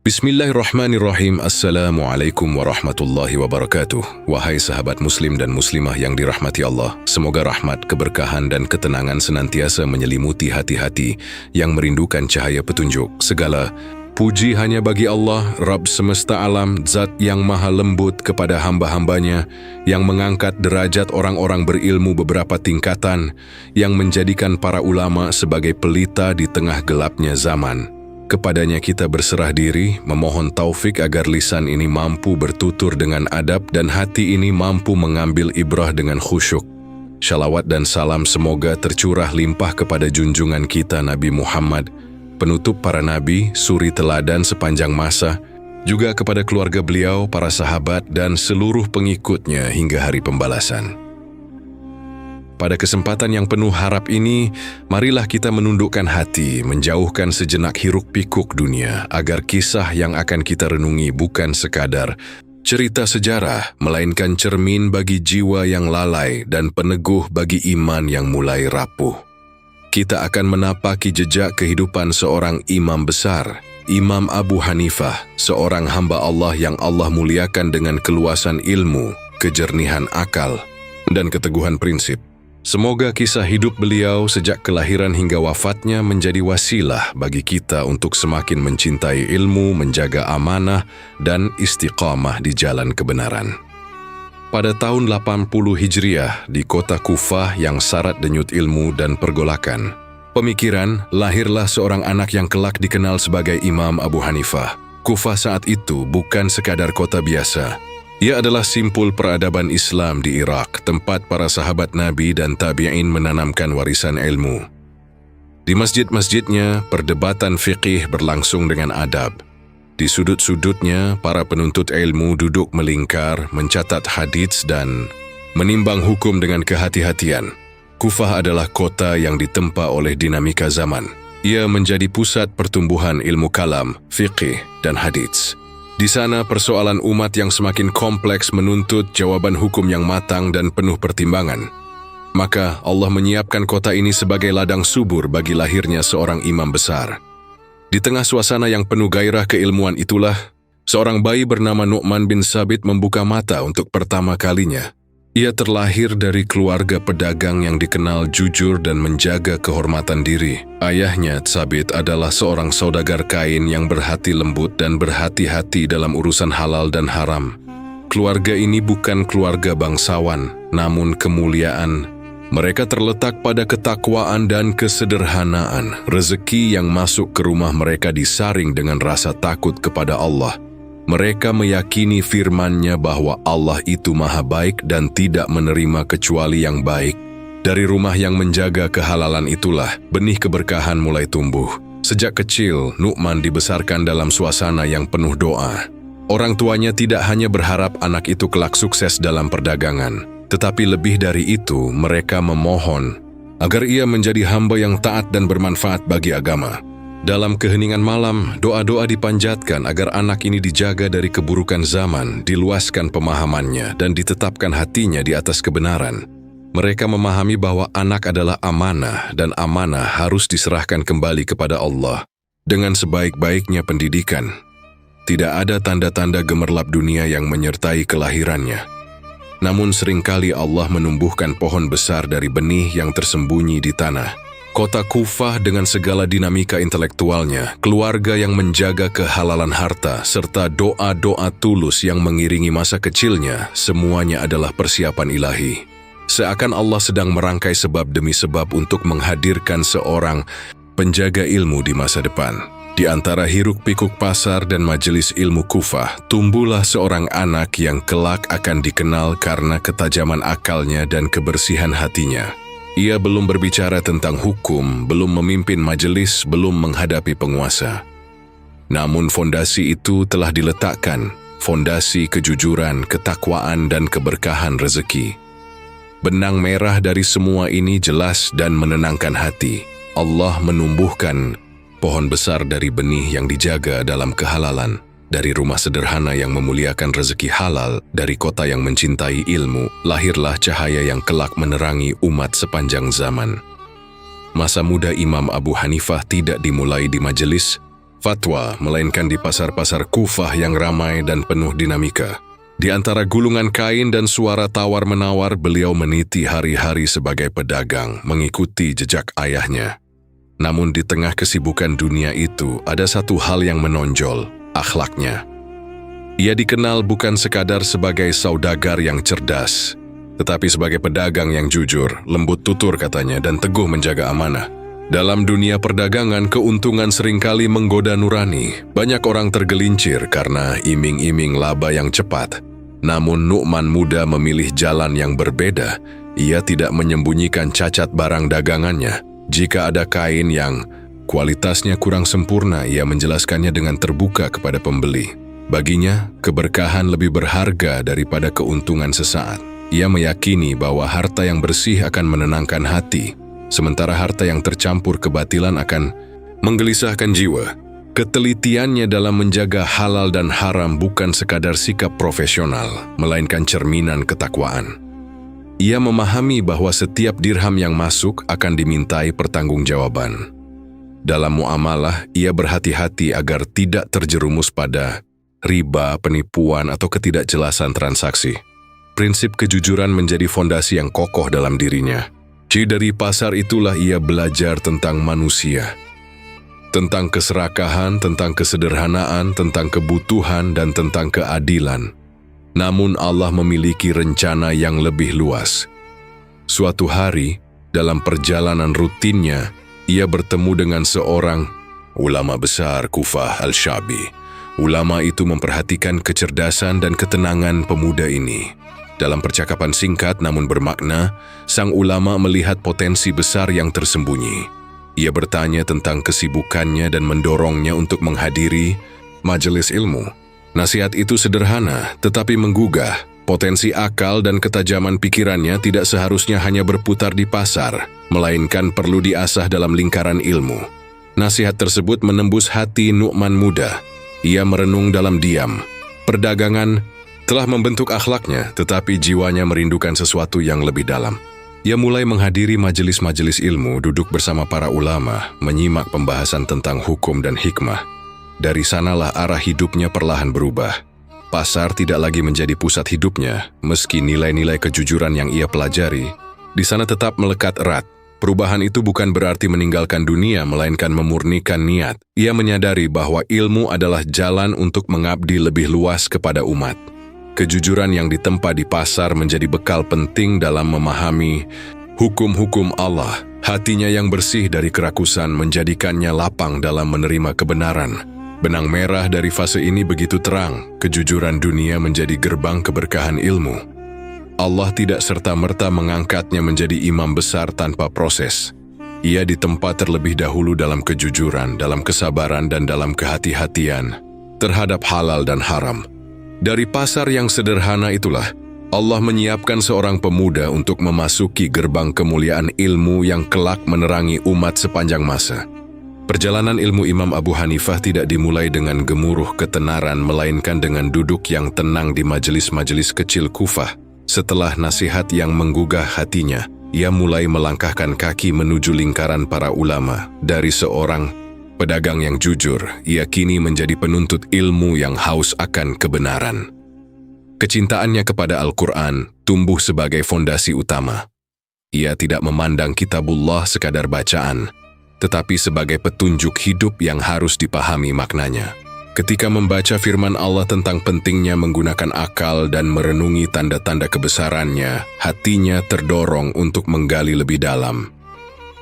Bismillahirrahmanirrahim. Assalamualaikum warahmatullahi wabarakatuh. Wahai sahabat muslim dan muslimah yang dirahmati Allah, semoga rahmat, keberkahan dan ketenangan senantiasa menyelimuti hati-hati yang merindukan cahaya petunjuk. Segala puji hanya bagi Allah, Rabb semesta alam, zat yang maha lembut kepada hamba-hambanya, yang mengangkat derajat orang-orang berilmu beberapa tingkatan, yang menjadikan para ulama sebagai pelita di tengah gelapnya zaman. Kepadanya kita berserah diri, memohon taufik agar lisan ini mampu bertutur dengan adab dan hati ini mampu mengambil ibrah dengan khusyuk. Shalawat dan salam semoga tercurah limpah kepada junjungan kita Nabi Muhammad, penutup para nabi, suri teladan sepanjang masa, juga kepada keluarga beliau, para sahabat dan seluruh pengikutnya hingga hari pembalasan. Pada kesempatan yang penuh harap ini, marilah kita menundukkan hati, menjauhkan sejenak hiruk-pikuk dunia, agar kisah yang akan kita renungi bukan sekadar cerita sejarah, melainkan cermin bagi jiwa yang lalai dan peneguh bagi iman yang mulai rapuh. Kita akan menapaki jejak kehidupan seorang imam besar, Imam Abu Hanifah, seorang hamba Allah yang Allah muliakan dengan keluasan ilmu, kejernihan akal, dan keteguhan prinsip. Semoga kisah hidup beliau sejak kelahiran hingga wafatnya menjadi wasilah bagi kita untuk semakin mencintai ilmu, menjaga amanah, dan istiqamah di jalan kebenaran. Pada tahun 80 Hijriah di kota Kufah yang syarat denyut ilmu dan pergolakan pemikiran, lahirlah seorang anak yang kelak dikenal sebagai Imam Abu Hanifah. Kufah saat itu bukan sekadar kota biasa. Ia adalah simpul peradaban Islam di Irak, tempat para sahabat Nabi dan tabi'in menanamkan warisan ilmu. Di masjid-masjidnya, perdebatan fiqih berlangsung dengan adab. Di sudut-sudutnya, para penuntut ilmu duduk melingkar, mencatat hadits dan menimbang hukum dengan kehati-hatian. Kufah adalah kota yang ditempa oleh dinamika zaman. Ia menjadi pusat pertumbuhan ilmu kalam, fiqih, dan hadits. Di sana persoalan umat yang semakin kompleks menuntut jawaban hukum yang matang dan penuh pertimbangan. Maka Allah menyiapkan kota ini sebagai ladang subur bagi lahirnya seorang imam besar. Di tengah suasana yang penuh gairah keilmuan itulah, seorang bayi bernama Nu'man bin Sabit membuka mata untuk pertama kalinya. Ia terlahir dari keluarga pedagang yang dikenal jujur dan menjaga kehormatan diri. Ayahnya, Sabit, adalah seorang saudagar kain yang berhati lembut dan berhati-hati dalam urusan halal dan haram. Keluarga ini bukan keluarga bangsawan, namun kemuliaan. Mereka terletak pada ketakwaan dan kesederhanaan. Rezeki yang masuk ke rumah mereka disaring dengan rasa takut kepada Allah. Mereka meyakini firman-Nya bahwa Allah itu maha baik dan tidak menerima kecuali yang baik. Dari rumah yang menjaga kehalalan itulah, benih keberkahan mulai tumbuh. Sejak kecil, Nu'man dibesarkan dalam suasana yang penuh doa. Orang tuanya tidak hanya berharap anak itu kelak sukses dalam perdagangan, tetapi lebih dari itu, mereka memohon agar ia menjadi hamba yang taat dan bermanfaat bagi agama. Dalam keheningan malam, doa-doa dipanjatkan agar anak ini dijaga dari keburukan zaman, diluaskan pemahamannya, dan ditetapkan hatinya di atas kebenaran. Mereka memahami bahwa anak adalah amanah, dan amanah harus diserahkan kembali kepada Allah. Dengan sebaik-baiknya pendidikan, tidak ada tanda-tanda gemerlap dunia yang menyertai kelahirannya. Namun seringkali Allah menumbuhkan pohon besar dari benih yang tersembunyi di tanah. Kota Kufah dengan segala dinamika intelektualnya, keluarga yang menjaga kehalalan harta, serta doa-doa tulus yang mengiringi masa kecilnya, semuanya adalah persiapan ilahi. Seakan Allah sedang merangkai sebab demi sebab untuk menghadirkan seorang penjaga ilmu di masa depan. Di antara hiruk-pikuk pasar dan majelis ilmu Kufah, tumbuhlah seorang anak yang kelak akan dikenal karena ketajaman akalnya dan kebersihan hatinya. Ia belum berbicara tentang hukum, belum memimpin majelis, belum menghadapi penguasa. Namun fondasi itu telah diletakkan, fondasi kejujuran, ketakwaan, dan keberkahan rezeki. Benang merah dari semua ini jelas dan menenangkan hati. Allah menumbuhkan pohon besar dari benih yang dijaga dalam kehalalan. Dari rumah sederhana yang memuliakan rezeki halal, dari kota yang mencintai ilmu, lahirlah cahaya yang kelak menerangi umat sepanjang zaman. Masa muda Imam Abu Hanifah tidak dimulai di majelis, fatwa, melainkan di pasar-pasar Kufah yang ramai dan penuh dinamika. Di antara gulungan kain dan suara tawar-menawar, beliau meniti hari-hari sebagai pedagang, mengikuti jejak ayahnya. Namun di tengah kesibukan dunia itu, ada satu hal yang menonjol, akhlaknya. Ia dikenal bukan sekadar sebagai saudagar yang cerdas, tetapi sebagai pedagang yang jujur, lembut tutur katanya, dan teguh menjaga amanah. Dalam dunia perdagangan, keuntungan seringkali menggoda nurani. Banyak orang tergelincir karena iming-iming laba yang cepat. Namun Nu'man muda memilih jalan yang berbeda. Ia tidak menyembunyikan cacat barang dagangannya. Jika ada kain yang kualitasnya kurang sempurna, ia menjelaskannya dengan terbuka kepada pembeli. Baginya, keberkahan lebih berharga daripada keuntungan sesaat. Ia meyakini bahwa harta yang bersih akan menenangkan hati, sementara harta yang tercampur kebatilan akan menggelisahkan jiwa. Ketelitiannya dalam menjaga halal dan haram bukan sekadar sikap profesional, melainkan cerminan ketakwaan. Ia memahami bahwa setiap dirham yang masuk akan dimintai pertanggungjawaban. Dalam muamalah, ia berhati-hati agar tidak terjerumus pada riba, penipuan, atau ketidakjelasan transaksi. Prinsip kejujuran menjadi fondasi yang kokoh dalam dirinya. Dari pasar itulah ia belajar tentang manusia, tentang keserakahan, tentang kesederhanaan, tentang kebutuhan, dan tentang keadilan. Namun Allah memiliki rencana yang lebih luas. Suatu hari, dalam perjalanan rutinnya, ia bertemu dengan seorang ulama besar Kufah Al-Syabi. Ulama itu memperhatikan kecerdasan dan ketenangan pemuda ini. Dalam percakapan singkat namun bermakna, sang ulama melihat potensi besar yang tersembunyi. Ia bertanya tentang kesibukannya dan mendorongnya untuk menghadiri majelis ilmu. Nasihat itu sederhana tetapi menggugah. Potensi akal dan ketajaman pikirannya tidak seharusnya hanya berputar di pasar, melainkan perlu diasah dalam lingkaran ilmu. Nasihat tersebut menembus hati Nu'man muda. Ia merenung dalam diam. Perdagangan telah membentuk akhlaknya, tetapi jiwanya merindukan sesuatu yang lebih dalam. Ia mulai menghadiri majelis-majelis ilmu, duduk bersama para ulama, menyimak pembahasan tentang hukum dan hikmah. Dari sanalah arah hidupnya perlahan berubah. Pasar tidak lagi menjadi pusat hidupnya, meski nilai-nilai kejujuran yang ia pelajari di sana tetap melekat erat. Perubahan itu bukan berarti meninggalkan dunia, melainkan memurnikan niat. Ia menyadari bahwa ilmu adalah jalan untuk mengabdi lebih luas kepada umat. Kejujuran yang ditempa di pasar menjadi bekal penting dalam memahami hukum-hukum Allah. Hatinya yang bersih dari kerakusan menjadikannya lapang dalam menerima kebenaran. Benang merah dari fase ini begitu terang, kejujuran dunia menjadi gerbang keberkahan ilmu. Allah tidak serta-merta mengangkatnya menjadi imam besar tanpa proses. Ia ditempa terlebih dahulu dalam kejujuran, dalam kesabaran, dan dalam kehati-hatian terhadap halal dan haram. Dari pasar yang sederhana itulah, Allah menyiapkan seorang pemuda untuk memasuki gerbang kemuliaan ilmu yang kelak menerangi umat sepanjang masa. Perjalanan ilmu Imam Abu Hanifah tidak dimulai dengan gemuruh ketenaran, melainkan dengan duduk yang tenang di majelis-majelis kecil Kufah. Setelah nasihat yang menggugah hatinya, ia mulai melangkahkan kaki menuju lingkaran para ulama. Dari seorang pedagang yang jujur, ia kini menjadi penuntut ilmu yang haus akan kebenaran. Kecintaannya kepada Al-Quran tumbuh sebagai fondasi utama. Ia tidak memandang kitabullah sekadar bacaan, tetapi sebagai petunjuk hidup yang harus dipahami maknanya. Ketika membaca firman Allah tentang pentingnya menggunakan akal dan merenungi tanda-tanda kebesarannya, hatinya terdorong untuk menggali lebih dalam.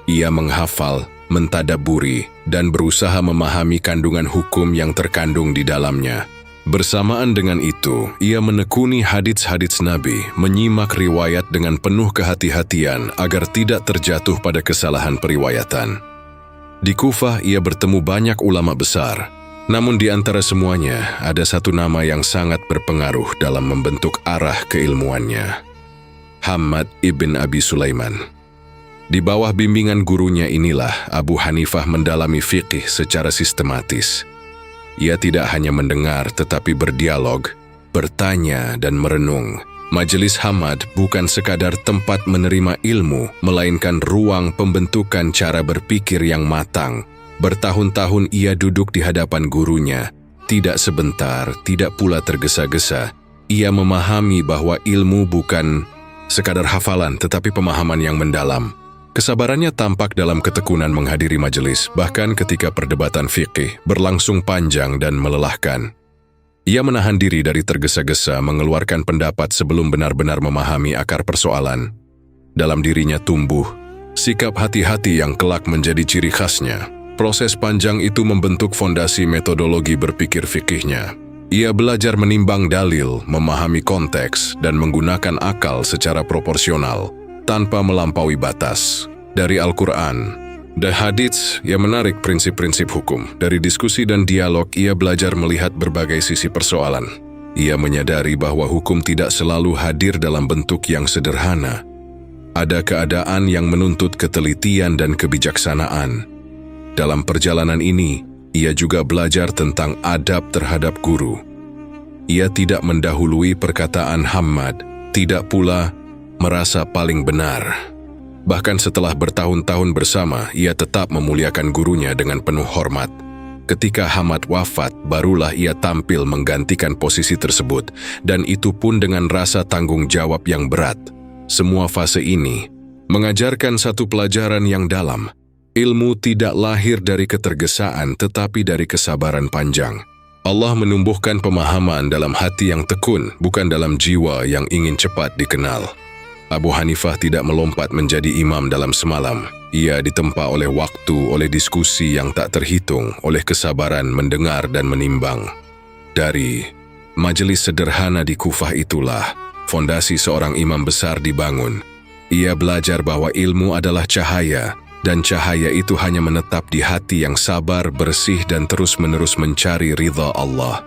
Ia menghafal, mentadaburi, dan berusaha memahami kandungan hukum yang terkandung di dalamnya. Bersamaan dengan itu, ia menekuni hadits-hadits Nabi, menyimak riwayat dengan penuh kehati-hatian agar tidak terjatuh pada kesalahan periwayatan. Di Kufah, ia bertemu banyak ulama besar. Namun di antara semuanya, ada satu nama yang sangat berpengaruh dalam membentuk arah keilmuannya. Hammad ibn Abi Sulaiman. Di bawah bimbingan gurunya inilah Abu Hanifah mendalami fiqih secara sistematis. Ia tidak hanya mendengar tetapi berdialog, bertanya dan merenung. Majelis Hammad bukan sekadar tempat menerima ilmu, melainkan ruang pembentukan cara berpikir yang matang. Bertahun-tahun ia duduk di hadapan gurunya, tidak sebentar, tidak pula tergesa-gesa. Ia memahami bahwa ilmu bukan sekadar hafalan tetapi pemahaman yang mendalam. Kesabarannya tampak dalam ketekunan menghadiri majelis, bahkan ketika perdebatan fikih berlangsung panjang dan melelahkan. Ia menahan diri dari tergesa-gesa mengeluarkan pendapat sebelum benar-benar memahami akar persoalan. Dalam dirinya tumbuh sikap hati-hati yang kelak menjadi ciri khasnya. Proses panjang itu membentuk fondasi metodologi berpikir fikihnya. Ia belajar menimbang dalil, memahami konteks, dan menggunakan akal secara proporsional, tanpa melampaui batas. Dari Al-Quran dan hadits, ia menarik prinsip-prinsip hukum. Dari diskusi dan dialog, ia belajar melihat berbagai sisi persoalan. Ia menyadari bahwa hukum tidak selalu hadir dalam bentuk yang sederhana. Ada keadaan yang menuntut ketelitian dan kebijaksanaan. Dalam perjalanan ini, ia juga belajar tentang adab terhadap guru. Ia tidak mendahului perkataan Hammad, tidak pula merasa paling benar. Bahkan setelah bertahun-tahun bersama, ia tetap memuliakan gurunya dengan penuh hormat. Ketika Hammad wafat, barulah ia tampil menggantikan posisi tersebut, dan itu pun dengan rasa tanggung jawab yang berat. Semua fase ini mengajarkan satu pelajaran yang dalam. Ilmu tidak lahir dari ketergesaan, tetapi dari kesabaran panjang. Allah menumbuhkan pemahaman dalam hati yang tekun, bukan dalam jiwa yang ingin cepat dikenal. Abu Hanifah tidak melompat menjadi imam dalam semalam. Ia ditempa oleh waktu, oleh diskusi yang tak terhitung, oleh kesabaran mendengar dan menimbang. Dari majelis sederhana di Kufah itulah, fondasi seorang imam besar dibangun. Ia belajar bahwa ilmu adalah cahaya, dan cahaya itu hanya menetap di hati yang sabar, bersih, dan terus-menerus mencari ridha Allah.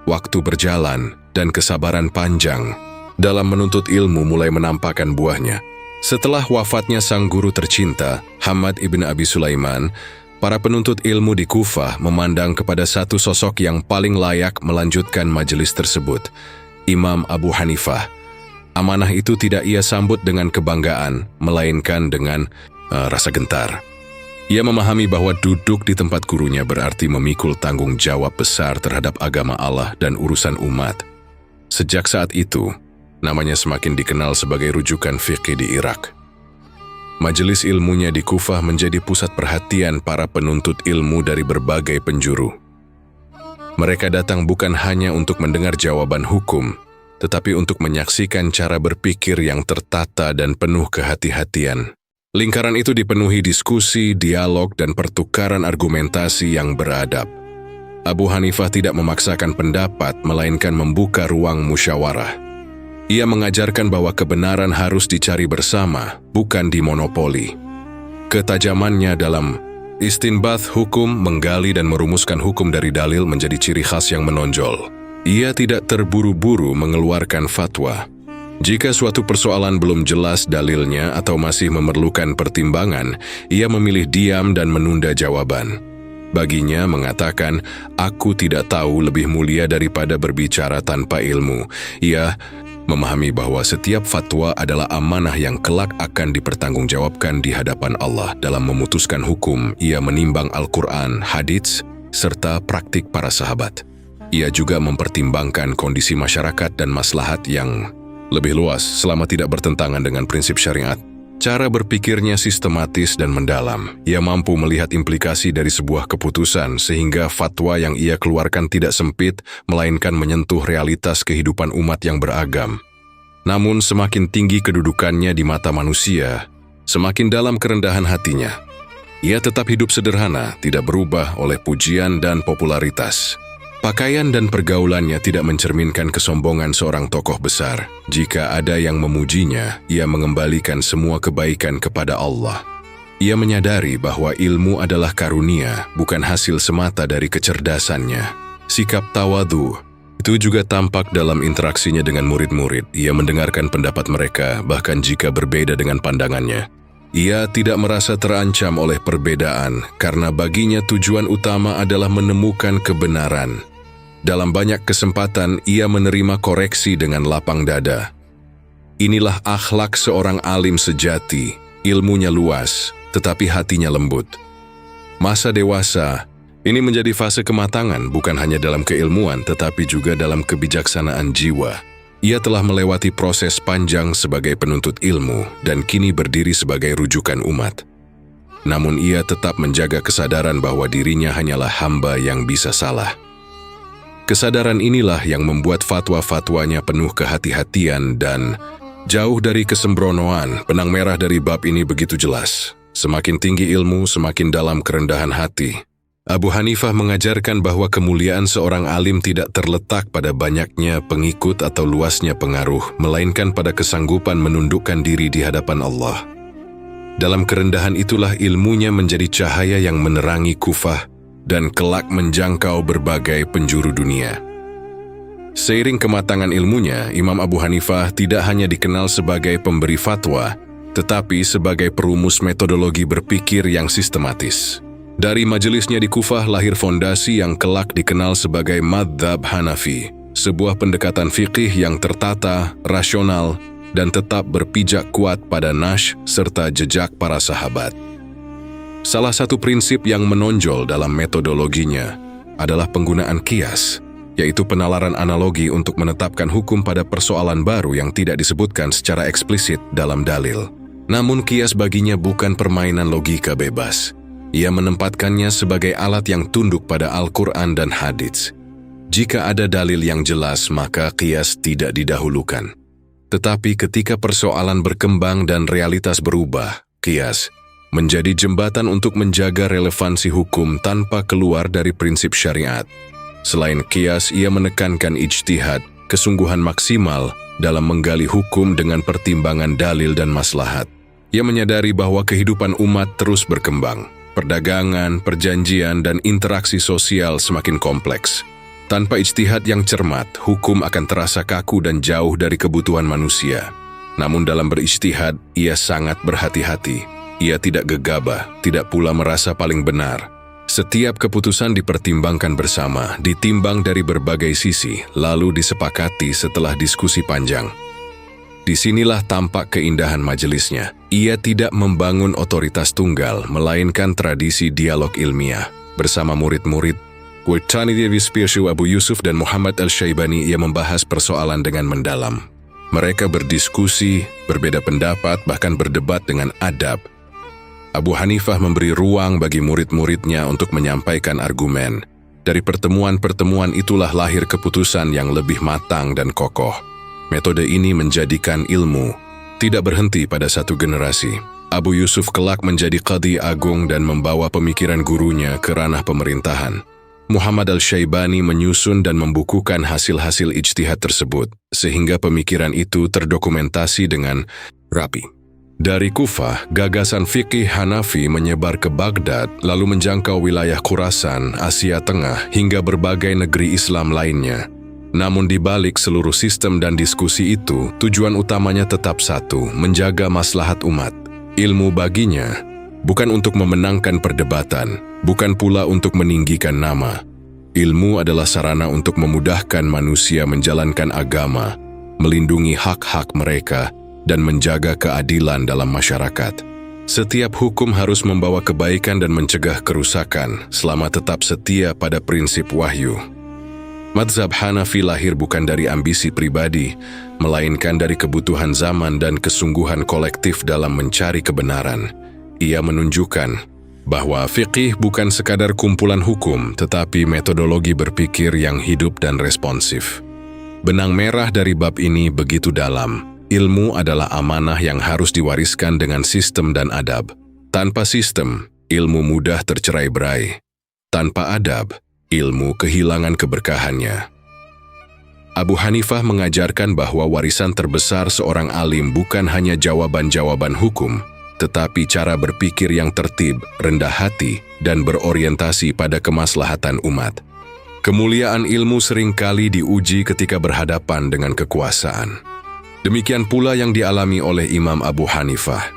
Waktu berjalan, dan kesabaran panjang dalam menuntut ilmu mulai menampakkan buahnya. Setelah wafatnya sang guru tercinta, Hammad ibn Abi Sulaiman, para penuntut ilmu di Kufah memandang kepada satu sosok yang paling layak melanjutkan majelis tersebut, Imam Abu Hanifah. Amanah itu tidak ia sambut dengan kebanggaan, melainkan dengan rasa gentar. Ia memahami bahwa duduk di tempat gurunya berarti memikul tanggung jawab besar terhadap agama Allah dan urusan umat. Sejak saat itu, namanya semakin dikenal sebagai rujukan fikih di Irak. Majelis ilmunya di Kufah menjadi pusat perhatian para penuntut ilmu dari berbagai penjuru. Mereka datang bukan hanya untuk mendengar jawaban hukum, tetapi untuk menyaksikan cara berpikir yang tertata dan penuh kehati-hatian. Lingkaran itu dipenuhi diskusi, dialog, dan pertukaran argumentasi yang beradab. Abu Hanifah tidak memaksakan pendapat, melainkan membuka ruang musyawarah. Ia mengajarkan bahwa kebenaran harus dicari bersama, bukan dimonopoli. Ketajamannya dalam istinbath hukum, menggali dan merumuskan hukum dari dalil menjadi ciri khas yang menonjol. Ia tidak terburu-buru mengeluarkan fatwa. Jika suatu persoalan belum jelas dalilnya atau masih memerlukan pertimbangan, ia memilih diam dan menunda jawaban. Baginya mengatakan, "Aku tidak tahu lebih mulia daripada berbicara tanpa ilmu." Ia memahami bahwa setiap fatwa adalah amanah yang kelak akan dipertanggungjawabkan di hadapan Allah. Dalam memutuskan hukum, ia menimbang Al-Quran, hadits, serta praktik para sahabat. Ia juga mempertimbangkan kondisi masyarakat dan maslahat yang lebih luas selama tidak bertentangan dengan prinsip syariat. Cara berpikirnya sistematis dan mendalam. Ia mampu melihat implikasi dari sebuah keputusan sehingga fatwa yang ia keluarkan tidak sempit, melainkan menyentuh realitas kehidupan umat yang beragam. Namun semakin tinggi kedudukannya di mata manusia, semakin dalam kerendahan hatinya. Ia tetap hidup sederhana, tidak berubah oleh pujian dan popularitas. Pakaian dan pergaulannya tidak mencerminkan kesombongan seorang tokoh besar. Jika ada yang memujinya, ia mengembalikan semua kebaikan kepada Allah. Ia menyadari bahwa ilmu adalah karunia, bukan hasil semata dari kecerdasannya. Sikap tawadhu itu juga tampak dalam interaksinya dengan murid-murid. Ia mendengarkan pendapat mereka, bahkan jika berbeda dengan pandangannya. Ia tidak merasa terancam oleh perbedaan, karena baginya tujuan utama adalah menemukan kebenaran. Dalam banyak kesempatan, ia menerima koreksi dengan lapang dada. Inilah akhlak seorang alim sejati, ilmunya luas, tetapi hatinya lembut. Masa dewasa ini menjadi fase kematangan bukan hanya dalam keilmuan tetapi juga dalam kebijaksanaan jiwa. Ia telah melewati proses panjang sebagai penuntut ilmu dan kini berdiri sebagai rujukan umat. Namun ia tetap menjaga kesadaran bahwa dirinya hanyalah hamba yang bisa salah. Kesadaran inilah yang membuat fatwa-fatwanya penuh kehati-hatian dan jauh dari kesembronoan. Benang merah dari bab ini begitu jelas. Semakin tinggi ilmu, semakin dalam kerendahan hati. Abu Hanifah mengajarkan bahwa kemuliaan seorang alim tidak terletak pada banyaknya pengikut atau luasnya pengaruh, melainkan pada kesanggupan menundukkan diri di hadapan Allah. Dalam kerendahan itulah ilmunya menjadi cahaya yang menerangi Kufah dan kelak menjangkau berbagai penjuru dunia. Seiring kematangan ilmunya, Imam Abu Hanifah tidak hanya dikenal sebagai pemberi fatwa, tetapi sebagai perumus metodologi berpikir yang sistematis. Dari majelisnya di Kufah lahir fondasi yang kelak dikenal sebagai Madzhab Hanafi, sebuah pendekatan fikih yang tertata, rasional, dan tetap berpijak kuat pada nash serta jejak para sahabat. Salah satu prinsip yang menonjol dalam metodologinya adalah penggunaan qiyas, yaitu penalaran analogi untuk menetapkan hukum pada persoalan baru yang tidak disebutkan secara eksplisit dalam dalil. Namun qiyas baginya bukan permainan logika bebas. Ia menempatkannya sebagai alat yang tunduk pada Al-Quran dan hadits. Jika ada dalil yang jelas, maka qiyas tidak didahulukan. Tetapi ketika persoalan berkembang dan realitas berubah, qiyas menjadi jembatan untuk menjaga relevansi hukum tanpa keluar dari prinsip syariat. Selain qiyas, ia menekankan ijtihad, kesungguhan maksimal dalam menggali hukum dengan pertimbangan dalil dan maslahat. Ia menyadari bahwa kehidupan umat terus berkembang. Perdagangan, perjanjian, dan interaksi sosial semakin kompleks. Tanpa ijtihad yang cermat, hukum akan terasa kaku dan jauh dari kebutuhan manusia. Namun dalam berijtihad, ia sangat berhati-hati. Ia tidak gegabah, tidak pula merasa paling benar. Setiap keputusan dipertimbangkan bersama, ditimbang dari berbagai sisi, lalu disepakati setelah diskusi panjang. Disinilah tampak keindahan majelisnya. Ia tidak membangun otoritas tunggal, melainkan tradisi dialog ilmiah. Bersama murid-murid, Wirtani Davis Pirshu Abu Yusuf dan Muhammad Al-Syaibani, ia membahas persoalan dengan mendalam. Mereka berdiskusi, berbeda pendapat, bahkan berdebat dengan adab. Abu Hanifah memberi ruang bagi murid-muridnya untuk menyampaikan argumen. Dari pertemuan-pertemuan itulah lahir keputusan yang lebih matang dan kokoh. Metode ini menjadikan ilmu tidak berhenti pada satu generasi. Abu Yusuf kelak menjadi qadhi agung dan membawa pemikiran gurunya ke ranah pemerintahan. Muhammad Al-Syaibani menyusun dan membukukan hasil-hasil ijtihad tersebut, sehingga pemikiran itu terdokumentasi dengan rapi. Dari Kufah, gagasan fikih Hanafi menyebar ke Baghdad, lalu menjangkau wilayah Khurasan, Asia Tengah, hingga berbagai negeri Islam lainnya. Namun di balik seluruh sistem dan diskusi itu, tujuan utamanya tetap satu, menjaga maslahat umat. Ilmu baginya bukan untuk memenangkan perdebatan, bukan pula untuk meninggikan nama. Ilmu adalah sarana untuk memudahkan manusia menjalankan agama, melindungi hak-hak mereka, dan menjaga keadilan dalam masyarakat. Setiap hukum harus membawa kebaikan dan mencegah kerusakan, selama tetap setia pada prinsip wahyu. Madzhab Hanafi lahir bukan dari ambisi pribadi, melainkan dari kebutuhan zaman dan kesungguhan kolektif dalam mencari kebenaran. Ia menunjukkan bahwa fiqih bukan sekadar kumpulan hukum, tetapi metodologi berpikir yang hidup dan responsif. Benang merah dari bab ini begitu dalam. Ilmu adalah amanah yang harus diwariskan dengan sistem dan adab. Tanpa sistem, ilmu mudah tercerai-berai. Tanpa adab, ilmu kehilangan keberkahannya. Abu Hanifah mengajarkan bahwa warisan terbesar seorang alim bukan hanya jawaban-jawaban hukum, tetapi cara berpikir yang tertib, rendah hati, dan berorientasi pada kemaslahatan umat. Kemuliaan ilmu seringkali diuji ketika berhadapan dengan kekuasaan. Demikian pula yang dialami oleh Imam Abu Hanifah.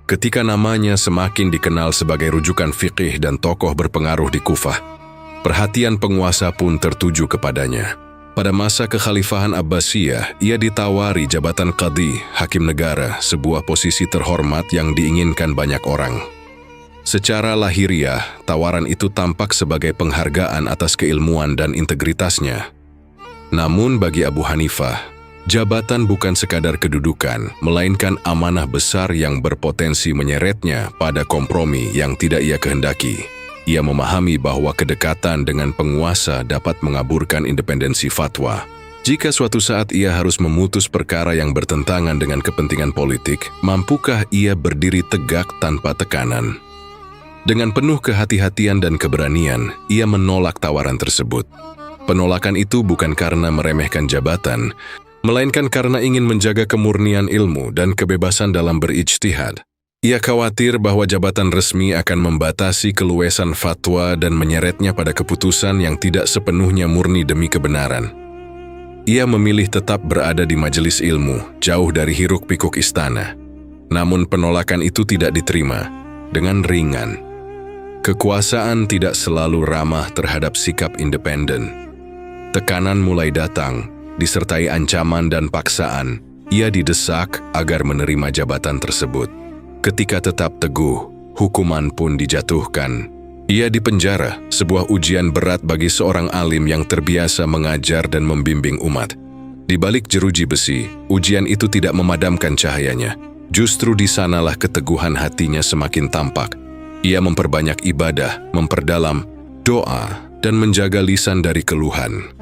Ketika namanya semakin dikenal sebagai rujukan fikih dan tokoh berpengaruh di Kufah, perhatian penguasa pun tertuju kepadanya. Pada masa kekhalifahan Abbasiyah, ia ditawari jabatan qadhi, hakim negara, sebuah posisi terhormat yang diinginkan banyak orang. Secara lahiriah, tawaran itu tampak sebagai penghargaan atas keilmuan dan integritasnya. Namun bagi Abu Hanifah, jabatan bukan sekadar kedudukan, melainkan amanah besar yang berpotensi menyeretnya pada kompromi yang tidak ia kehendaki. Ia memahami bahwa kedekatan dengan penguasa dapat mengaburkan independensi fatwa. Jika suatu saat ia harus memutus perkara yang bertentangan dengan kepentingan politik, mampukah ia berdiri tegak tanpa tekanan? Dengan penuh kehati-hatian dan keberanian, ia menolak tawaran tersebut. Penolakan itu bukan karena meremehkan jabatan, melainkan karena ingin menjaga kemurnian ilmu dan kebebasan dalam berijtihad. Ia khawatir bahwa jabatan resmi akan membatasi keluasan fatwa dan menyeretnya pada keputusan yang tidak sepenuhnya murni demi kebenaran. Ia memilih tetap berada di majelis ilmu, jauh dari hiruk-pikuk istana. Namun penolakan itu tidak diterima dengan ringan. Kekuasaan tidak selalu ramah terhadap sikap independen. Tekanan mulai datang, disertai ancaman dan paksaan. Ia didesak agar menerima jabatan tersebut. Ketika tetap teguh, hukuman pun dijatuhkan. Ia dipenjara, sebuah ujian berat bagi seorang alim yang terbiasa mengajar dan membimbing umat. Di balik jeruji besi, ujian itu tidak memadamkan cahayanya. Justru di sanalah keteguhan hatinya semakin tampak. Ia memperbanyak ibadah, memperdalam doa, dan menjaga lisan dari keluhan.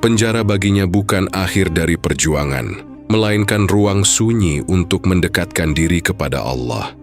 Penjara baginya bukan akhir dari perjuangan, melainkan ruang sunyi untuk mendekatkan diri kepada Allah.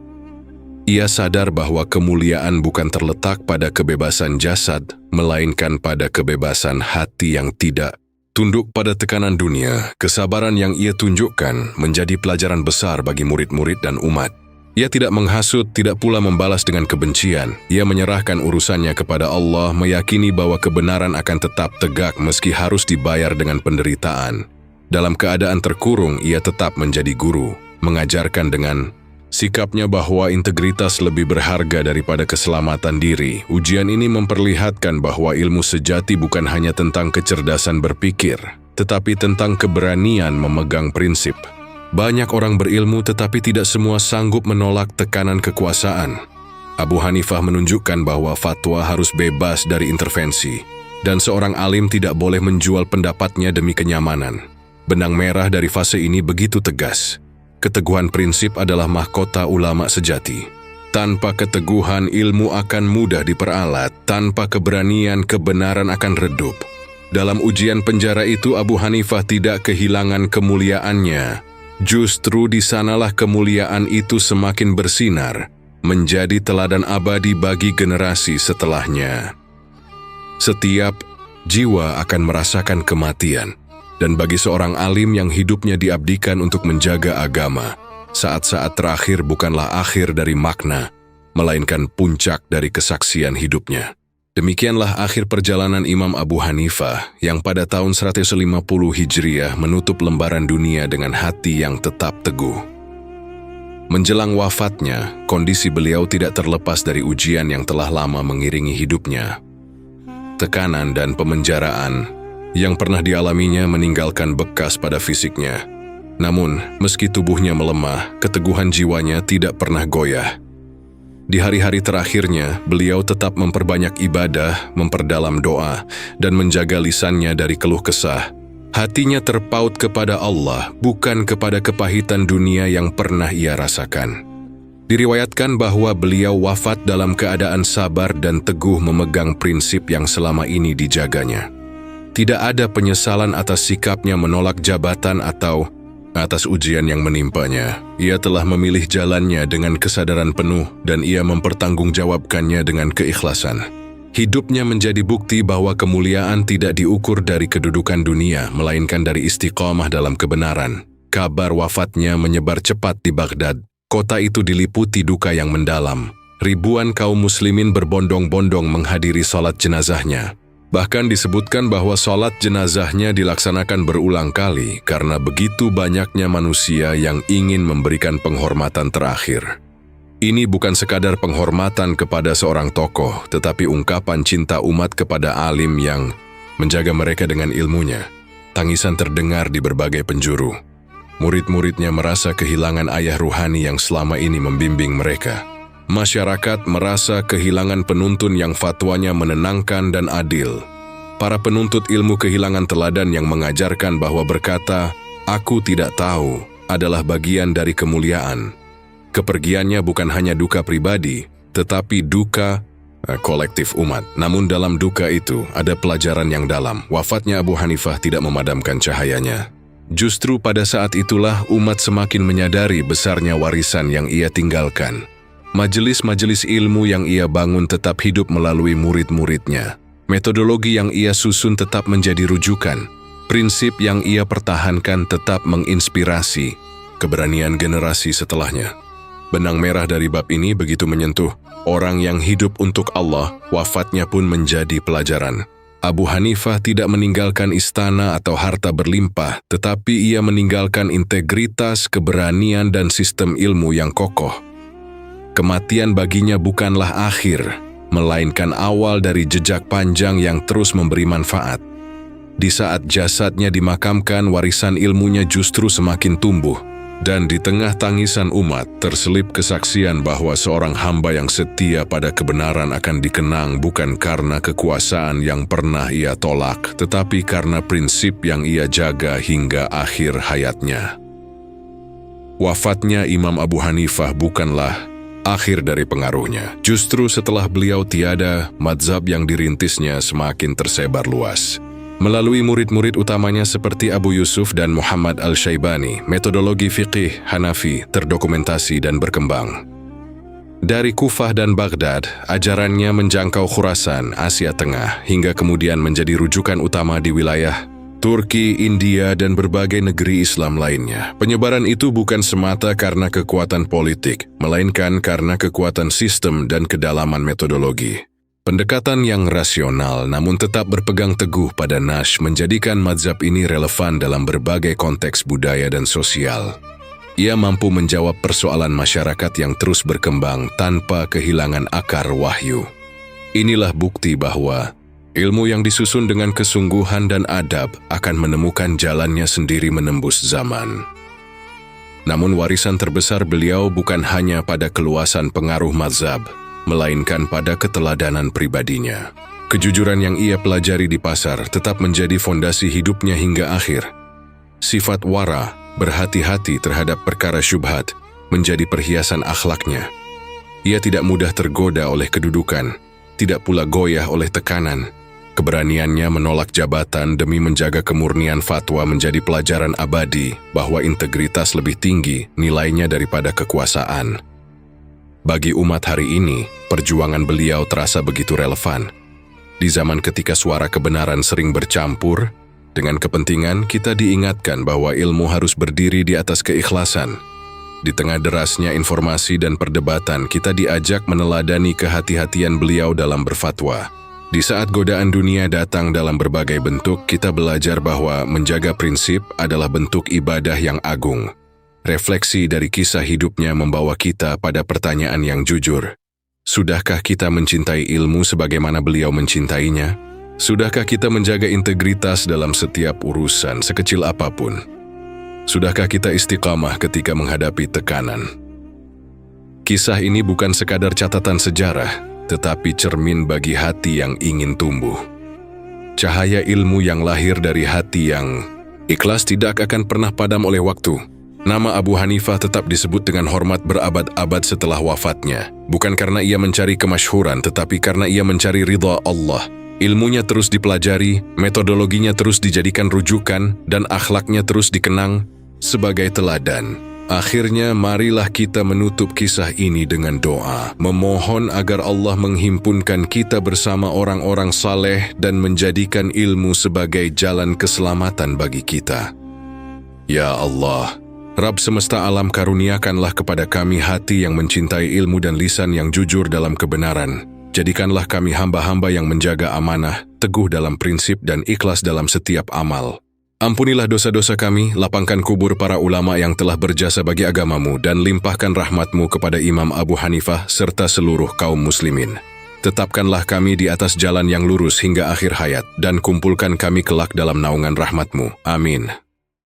Ia sadar bahwa kemuliaan bukan terletak pada kebebasan jasad, melainkan pada kebebasan hati yang tidak tunduk pada tekanan dunia. Kesabaran yang ia tunjukkan menjadi pelajaran besar bagi murid-murid dan umat. Ia tidak menghasut, tidak pula membalas dengan kebencian. Ia menyerahkan urusannya kepada Allah, meyakini bahwa kebenaran akan tetap tegak meski harus dibayar dengan penderitaan. Dalam keadaan terkurung, ia tetap menjadi guru, mengajarkan dengan sikapnya bahwa integritas lebih berharga daripada keselamatan diri. Ujian ini memperlihatkan bahwa ilmu sejati bukan hanya tentang kecerdasan berpikir, tetapi tentang keberanian memegang prinsip. Banyak orang berilmu tetapi tidak semua sanggup menolak tekanan kekuasaan. Abu Hanifah menunjukkan bahwa fatwa harus bebas dari intervensi, dan seorang alim tidak boleh menjual pendapatnya demi kenyamanan. Benang merah dari fase ini begitu tegas. Keteguhan prinsip adalah mahkota ulama sejati. Tanpa keteguhan, ilmu akan mudah diperalat. Tanpa keberanian, kebenaran akan redup. Dalam ujian penjara itu, Abu Hanifah tidak kehilangan kemuliaannya. Justru di sanalah kemuliaan itu semakin bersinar, menjadi teladan abadi bagi generasi setelahnya. Setiap jiwa akan merasakan kematian, dan bagi seorang alim yang hidupnya diabdikan untuk menjaga agama, saat-saat terakhir bukanlah akhir dari makna, melainkan puncak dari kesaksian hidupnya. Demikianlah akhir perjalanan Imam Abu Hanifah yang pada tahun 150 Hijriah menutup lembaran dunia dengan hati yang tetap teguh. Menjelang wafatnya, kondisi beliau tidak terlepas dari ujian yang telah lama mengiringi hidupnya. Tekanan dan pemenjaraan yang pernah dialaminya meninggalkan bekas pada fisiknya. Namun, meski tubuhnya melemah, keteguhan jiwanya tidak pernah goyah. Di hari-hari terakhirnya, beliau tetap memperbanyak ibadah, memperdalam doa, dan menjaga lisannya dari keluh kesah. Hatinya terpaut kepada Allah, bukan kepada kepahitan dunia yang pernah ia rasakan. Diriwayatkan bahwa beliau wafat dalam keadaan sabar dan teguh memegang prinsip yang selama ini dijaganya. Tidak ada penyesalan atas sikapnya menolak jabatan atau atas ujian yang menimpanya. Ia telah memilih jalannya dengan kesadaran penuh dan ia mempertanggungjawabkannya dengan keikhlasan. Hidupnya menjadi bukti bahwa kemuliaan tidak diukur dari kedudukan dunia, melainkan dari istiqamah dalam kebenaran. Kabar wafatnya menyebar cepat di Baghdad. Kota itu diliputi duka yang mendalam. Ribuan kaum muslimin berbondong-bondong menghadiri sholat jenazahnya. Bahkan disebutkan bahwa sholat jenazahnya dilaksanakan berulang kali karena begitu banyaknya manusia yang ingin memberikan penghormatan terakhir. Ini bukan sekadar penghormatan kepada seorang tokoh, tetapi ungkapan cinta umat kepada alim yang menjaga mereka dengan ilmunya. Tangisan terdengar di berbagai penjuru. Murid-muridnya merasa kehilangan ayah ruhani yang selama ini membimbing mereka. Masyarakat merasa kehilangan penuntun yang fatwanya menenangkan dan adil. Para penuntut ilmu kehilangan teladan yang mengajarkan bahwa berkata, "Aku tidak tahu," adalah bagian dari kemuliaan. Kepergiannya bukan hanya duka pribadi, tetapi duka kolektif umat. Namun dalam duka itu ada pelajaran yang dalam. Wafatnya Abu Hanifah tidak memadamkan cahayanya. Justru pada saat itulah umat semakin menyadari besarnya warisan yang ia tinggalkan. Majelis-majelis ilmu yang ia bangun tetap hidup melalui murid-muridnya. Metodologi yang ia susun tetap menjadi rujukan. Prinsip yang ia pertahankan tetap menginspirasi keberanian generasi setelahnya. Benang merah dari bab ini begitu menyentuh. Orang yang hidup untuk Allah, wafatnya pun menjadi pelajaran. Abu Hanifah tidak meninggalkan istana atau harta berlimpah, tetapi ia meninggalkan integritas, keberanian, dan sistem ilmu yang kokoh. Kematian baginya bukanlah akhir, melainkan awal dari jejak panjang yang terus memberi manfaat. Di saat jasadnya dimakamkan, warisan ilmunya justru semakin tumbuh. Dan di tengah tangisan umat, terselip kesaksian bahwa seorang hamba yang setia pada kebenaran akan dikenang bukan karena kekuasaan yang pernah ia tolak, tetapi karena prinsip yang ia jaga hingga akhir hayatnya. Wafatnya Imam Abu Hanifah bukanlah akhir dari pengaruhnya. Justru setelah beliau tiada, mazhab yang dirintisnya semakin tersebar luas. Melalui murid-murid utamanya seperti Abu Yusuf dan Muhammad Al-Syaibani, metodologi fiqih Hanafi terdokumentasi dan berkembang. Dari Kufah dan Baghdad, ajarannya menjangkau Khurasan, Asia Tengah, hingga kemudian menjadi rujukan utama di wilayah Turki, India, dan berbagai negeri Islam lainnya. Penyebaran itu bukan semata karena kekuatan politik, melainkan karena kekuatan sistem dan kedalaman metodologi. Pendekatan yang rasional namun tetap berpegang teguh pada Nash menjadikan mazhab ini relevan dalam berbagai konteks budaya dan sosial. Ia mampu menjawab persoalan masyarakat yang terus berkembang tanpa kehilangan akar wahyu. Inilah bukti bahwa ilmu yang disusun dengan kesungguhan dan adab akan menemukan jalannya sendiri menembus zaman. Namun warisan terbesar beliau bukan hanya pada keluasan pengaruh mazhab, melainkan pada keteladanan pribadinya. Kejujuran yang ia pelajari di pasar tetap menjadi fondasi hidupnya hingga akhir. Sifat wara, berhati-hati terhadap perkara syubhat, menjadi perhiasan akhlaknya. Ia tidak mudah tergoda oleh kedudukan, tidak pula goyah oleh tekanan. Keberaniannya menolak jabatan demi menjaga kemurnian fatwa menjadi pelajaran abadi bahwa integritas lebih tinggi nilainya daripada kekuasaan. Bagi umat hari ini, perjuangan beliau terasa begitu relevan. Di zaman ketika suara kebenaran sering bercampur, dengan kepentingan kita diingatkan bahwa ilmu harus berdiri di atas keikhlasan. Di tengah derasnya informasi dan perdebatan, kita diajak meneladani kehati-hatian beliau dalam berfatwa. Di saat godaan dunia datang dalam berbagai bentuk, kita belajar bahwa menjaga prinsip adalah bentuk ibadah yang agung. Refleksi dari kisah hidupnya membawa kita pada pertanyaan yang jujur. Sudahkah kita mencintai ilmu sebagaimana beliau mencintainya? Sudahkah kita menjaga integritas dalam setiap urusan, sekecil apapun? Sudahkah kita istiqamah ketika menghadapi tekanan? Kisah ini bukan sekadar catatan sejarah, tetapi cermin bagi hati yang ingin tumbuh. Cahaya ilmu yang lahir dari hati yang ikhlas tidak akan pernah padam oleh waktu. Nama Abu Hanifah tetap disebut dengan hormat berabad-abad setelah wafatnya, bukan karena ia mencari kemasyhuran, tetapi karena ia mencari ridha Allah. Ilmunya terus dipelajari, metodologinya terus dijadikan rujukan, dan akhlaknya terus dikenang sebagai teladan. Akhirnya, marilah kita menutup kisah ini dengan doa, memohon agar Allah menghimpunkan kita bersama orang-orang saleh dan menjadikan ilmu sebagai jalan keselamatan bagi kita. Ya Allah, Rabb semesta alam, karuniakanlah kepada kami hati yang mencintai ilmu dan lisan yang jujur dalam kebenaran. Jadikanlah kami hamba-hamba yang menjaga amanah, teguh dalam prinsip dan ikhlas dalam setiap amal. Ampunilah dosa-dosa kami, lapangkan kubur para ulama yang telah berjasa bagi agamamu, dan limpahkan rahmatmu kepada Imam Abu Hanifah serta seluruh kaum muslimin. Tetapkanlah kami di atas jalan yang lurus hingga akhir hayat, dan kumpulkan kami kelak dalam naungan rahmatmu. Amin.